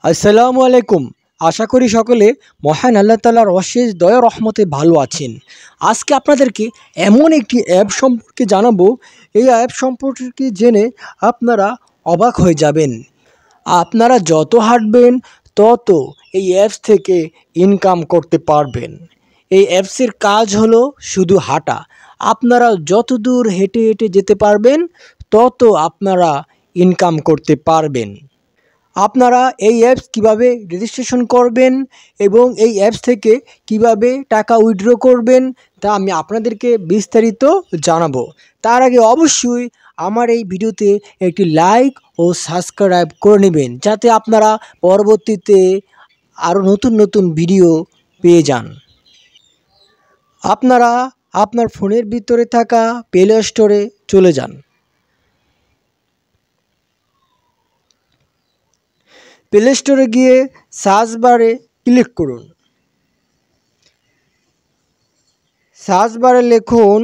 আসসালামু আলাইকুম। আশা করি সকলে মহান আল্লাহ তাআলার অশেষ দয়া রহমতে ভালো আছেন। আজকে আপনাদেরকে এমন একটি অ্যাপ সম্পর্কে জানাবো, এই অ্যাপ সম্পর্কে জেনে আপনারা অবাক হয়ে যাবেন। আপনারা যত হাঁটবেন তত এই অ্যাপস থেকে ইনকাম করতে পারবেন। এই অ্যাপসের কাজ হলো শুধু হাঁটা। আপনারা যত দূর হেঁটে হেঁটে যেতে পারবেন তত আপনারা ইনকাম করতে পারবেন। আপনারা এই অ্যাপস কিভাবে রেজিস্ট্রেশন করবেন এবং এই অ্যাপস থেকে কিভাবে টাকা উইথড্র করবেন তা আমি আপনাদেরকে বিস্তারিত জানাবো। তার আগে অবশ্যই আমার এই ভিডিওতে একটি লাইক ও সাবস্ক্রাইব করে নেবেন, যাতে আপনারা পরবর্তীতে আরও নতুন নতুন ভিডিও পেয়ে যান। আপনারা আপনার ফোনের ভিতরে থাকা প্লে স্টোরে চলে যান। প্লে স্টোরে গিয়ে সার্চ বারে ক্লিক করুন। সার্চ বারে লিখুন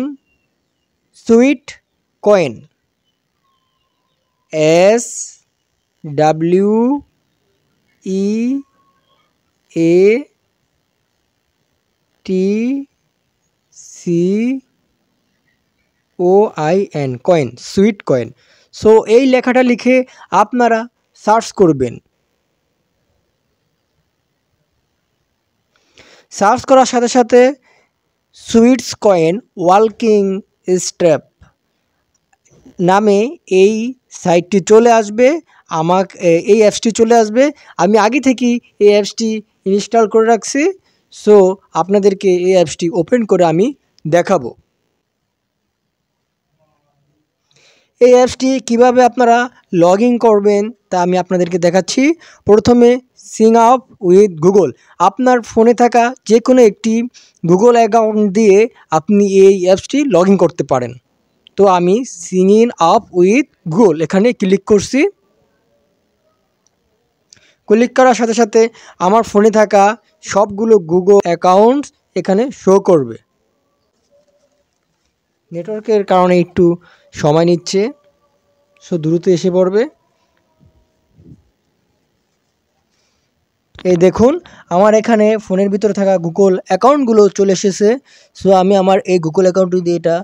sweet coin, SWEATCOIN, coin, sweet coin. So এই লেখাটা লিখে আপনারা সার্চ করবেন। সার্চ করার সাথে সাথে সুইটস কয়েন ওয়ার্কিং স্টেপ নামে এই সাইটটি চলে আসবে। এই অ্যাপসটি চলে আসবে। আমি আগে থেকেই এই অ্যাপসটি ইনস্টল করে রাখছি। সো আপনাদেরকে এই অ্যাপসটি ওপেন করে আমি দেখাবো। এই অ্যাপসটি কীভাবে আপনারা লগ ইন করবেন তা আমি আপনাদেরকে দেখাচ্ছি। প্রথমে সিং আপ উইথ গুগল, আপনার ফোনে থাকা যে কোনো একটি গুগল অ্যাকাউন্ট দিয়ে আপনি এই অ্যাপসটি লগ ইন করতে পারেন। তো আমি Singh in up with Google এখানে ক্লিক করছি। ক্লিক করার সাথে সাথে আমার ফোনে থাকা সবগুলো গুগল অ্যাকাউন্টস এখানে শো করবে। নেটওয়ার্কের কারণে একটু সময় নিচ্ছে, সো দ্রুত এসে পড়বে। এই দেখুন আমার এখানে ফোনের ভিতরে থাকা গুগল অ্যাকাউন্টগুলো চলে এসেছে। সো আমি আমার এই গুগল অ্যাকাউন্টটি দিয়ে এটা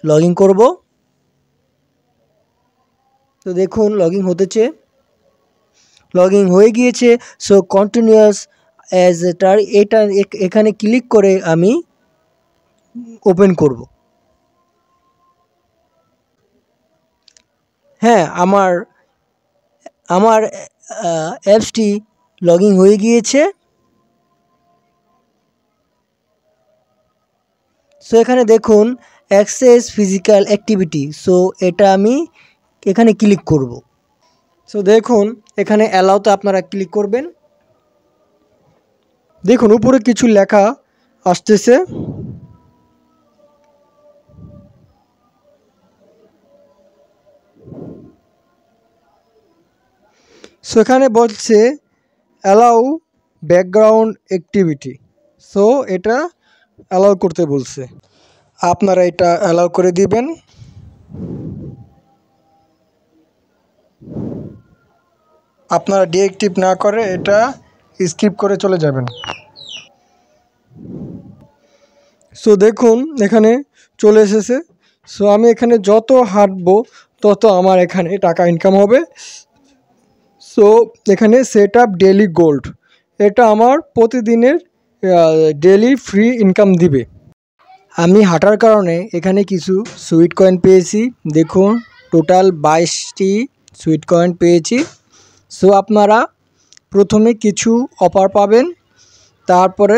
লগ ইন করবো। তো দেখুন লগ ইন হতেছে, লগ ইন হয়ে গিয়েছে। সো কন্টিনিউয়াস অ্যাজ এটা এখানে ক্লিক করে আমি ওপেন করব। হ্যাঁ, আমার অ্যাপসটি লগ ইন হয়ে গিয়েছে। সো এখানে দেখুন অ্যাক্সেস ফিজিক্যাল অ্যাক্টিভিটি, সো এটা আমি এখানে ক্লিক করব। সো দেখুন এখানে অ্যালাউতে আপনারা ক্লিক করবেন। দেখুন উপরে কিছু লেখা আসতেছে। সো এখানে বলছে অ্যালাউ ব্যাকগ্রাউন্ড অ্যাক্টিভিটি, সো এটা অ্যালাউ করতে বলছে। আপনারা এটা অ্যালাউ করে দিবেন। আপনারা ডিঅ্যাক্টিভ না করে এটা স্কিপ করে চলে যাবেন। সো দেখুন এখানে চলে এসেছে। সো আমি এখানে যত হাঁটবো তত আমার এখানে টাকা ইনকাম হবে। সো এখানে সেট আপ ডেইলি গোল্ড, এটা আমার প্রতিদিনের ডেইলি ফ্রি ইনকাম দিবে। আমি হাঁটার কারণে এখানে কিছু সুইট কয়েন পেয়েছি। দেখুন টোটাল 22টি সুইট কয়েন পেয়েছি। সো আপনারা প্রথমে কিছু অফার পাবেন, তারপরে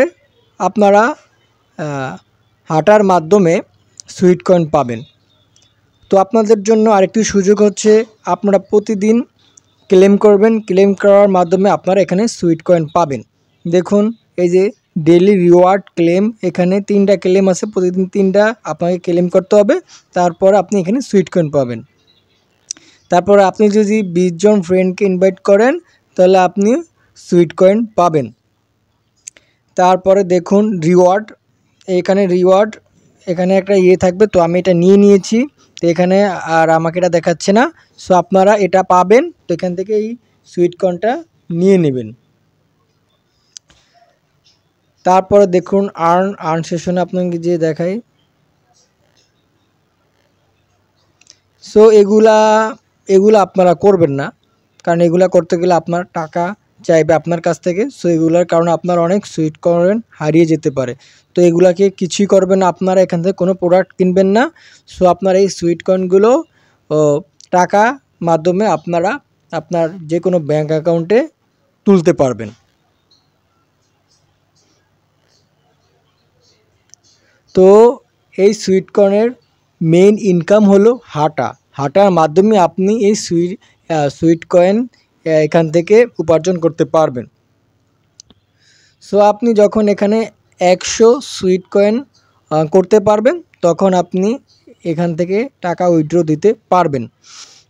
আপনারা হাঁটার মাধ্যমে সুইট কয়েন পাবেন। তো আপনাদের জন্য আরেকটি সুযোগ হচ্ছে, আপনারা প্রতিদিন ক্লেম করবেন। ক্লেম করার মাধ্যমে আপনারা এখানে সুইট কয়েন পাবেন। দেখুন এই যে ডেইলি রিওয়ার্ড ক্লেম, এখানে 3টা ক্লেম আছে, প্রতিদিন 3টা আপনাকে ক্লেম করতে হবে। তারপর আপনি এখানে সুইট কয়েন পাবেন। তারপর আপনি যদি 20 জন ফ্রেন্ডকে ইনভাইট করেন তাহলে আপনি সুইট কয়েন পাবেন। তারপরে দেখুন রিওয়ার্ড, এখানে একটা থাকবে। তো আমি এটা নিয়ে নিয়েছি। তো এখানে আর আমাকে এটা দেখাচ্ছে না। সো আপনারা এটা পাবেন। তো এখান থেকে এই সুইট কয়েনটা নিয়ে নেবেন। তারপরে দেখুন আর্ন সেশনে আপনাকে যে দেখাই। সো এগুলা আপনারা করবেন না, কারণ এগুলা করতে গেলে আপনার টাকা চাইবে আপনার কাছ থেকে। সো এগুলার কারণে আপনার অনেক সুইট কয়েন হারিয়ে যেতে পারে। তো এগুলাকে কিছুই করবেন না, আপনারা এখান থেকে কোনো প্রোডাক্ট কিনবেন না। সো আপনার এই সুইট কয়েনগুলো টাকা মাধ্যমে আপনারা আপনার যে কোনো ব্যাঙ্ক অ্যাকাউন্টে তুলতে পারবেন। তো এই সুইট কয়েনের মেইন ইনকাম হলো হাঁটার মাধ্যমে আপনি এই সুইট কয়েন এখান থেকে উপার্জন করতে পারবেন। সো আপনি যখন এখানে 100 সুইট কয়েন করতে পারবেন, তখন আপনি এখান থেকে টাকা উইথড্র দিতে পারবেন।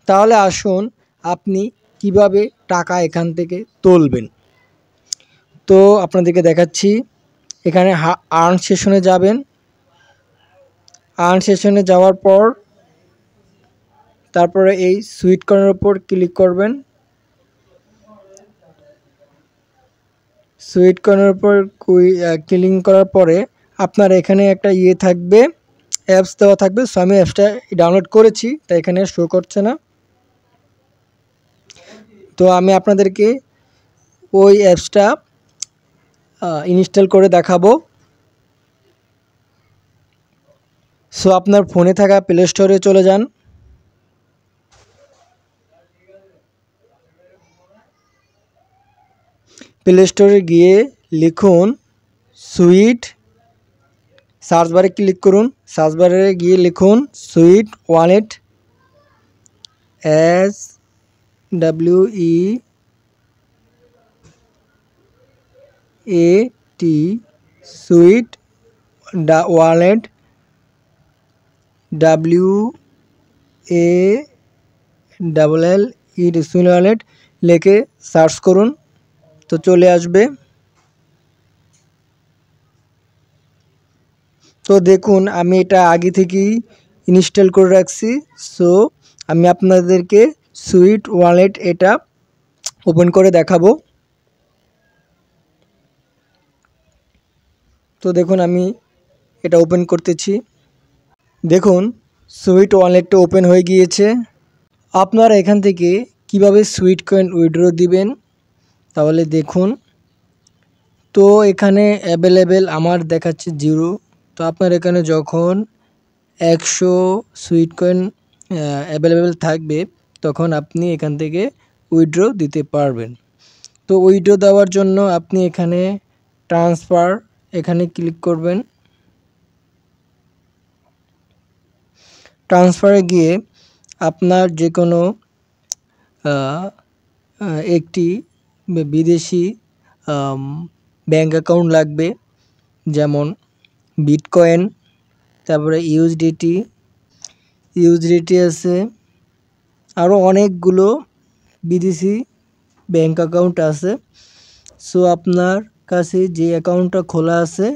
তাহলে আসুন আপনি কিভাবে টাকা এখান থেকে তুলবেন। তো আপনাদেরকে দেখাচ্ছি। এখানে আর্ন সেশনে যাবেন। আর্ন সেশনে যাওয়ার পর তারপরে এই সুইট কয়েনের উপর ক্লিক করবেন। সুইট কয়েনের উপর ক্লিক করার পরে আপনার এখানে একটা থাকবে, অ্যাপস দেওয়া থাকবে। সো আমি অ্যাপসটা ডাউনলোড করেছি, তাই এখানে শো করছে না। তো আমি আপনাদেরকে ওই অ্যাপসটা ইনস্টল করে দেখাবো। সো আপনার ফোনে থাকা প্লে স্টোরে চলে যান। প্লে স্টোরে গিয়ে লিখুন সুইট, সার্চ বারে ক্লিক করুন। সার্চ বারে গিয়ে লিখুন sweet wallet, SWEET sweet wallet, WALLET sweet wallet লিখে সার্চ করুন, তো চলে আসবে। তো দেখুন আমি এটা আগে থেকেই ইনস্টল করে রাখছি। সো আমি আপনাদেরকে সুইট ওয়ালেট এটা ওপেন করে দেখাবো। তো দেখুন আমি এটা ওপেন করতেছি। দেখুন সুইট ওয়ালেটটা ওপেন হয়ে গিয়েছে। আপনারা এখান থেকে কিভাবে সুইট কয়েন উইথড্র দিবেন তাহলে দেখুন। তো এখানে অ্যাভেলেবেল আমার দেখাচ্ছে 0। তো আপনার এখানে যখন 100 সুইট কয়েন অ্যাভেলেবেল থাকবে, তখন আপনি এখান থেকে উইথড্র দিতে পারবেন। তো উইথড্র দেওয়ার জন্য আপনি এখানে ট্রান্সফার এখানে ক্লিক করবেন। ট্রান্সফারে গিয়ে আপনার যে কোনো একটি বিদেশি ব্যাঙ্ক অ্যাকাউন্ট লাগবে, যেমন বিটকয়েন, তারপরে ইউএসডিটি আছে, আরও অনেকগুলো বিদেশি ব্যাঙ্ক অ্যাকাউন্ট আছে। সো আপনার কাছে যে অ্যাকাউন্টটা খোলা আছে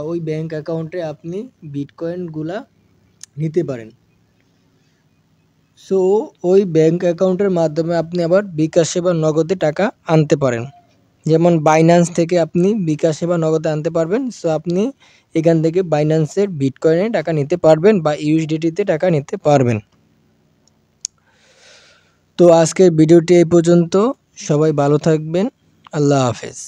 ওই ব্যাঙ্ক অ্যাকাউন্টে আপনি বিটকয়েনগুলা নিতে পারেন। সো ওই ব্যাঙ্ক অ্যাকাউন্টের মাধ্যমে আপনি আবার বিকাশে বা নগদে টাকা আনতে পারেন। যেমন বাইন্যান্স থেকে আপনি বিকাশে বা নগদে আনতে পারবেন। সো আপনি এখান থেকে বাইন্যান্সের বিটকয়েনে টাকা নিতে পারবেন বা ইউএসডিটিতে টাকা নিতে পারবেন। তো আজকের ভিডিওটি এই পর্যন্ত। সবাই ভালো থাকবেন। আল্লাহ হাফেজ।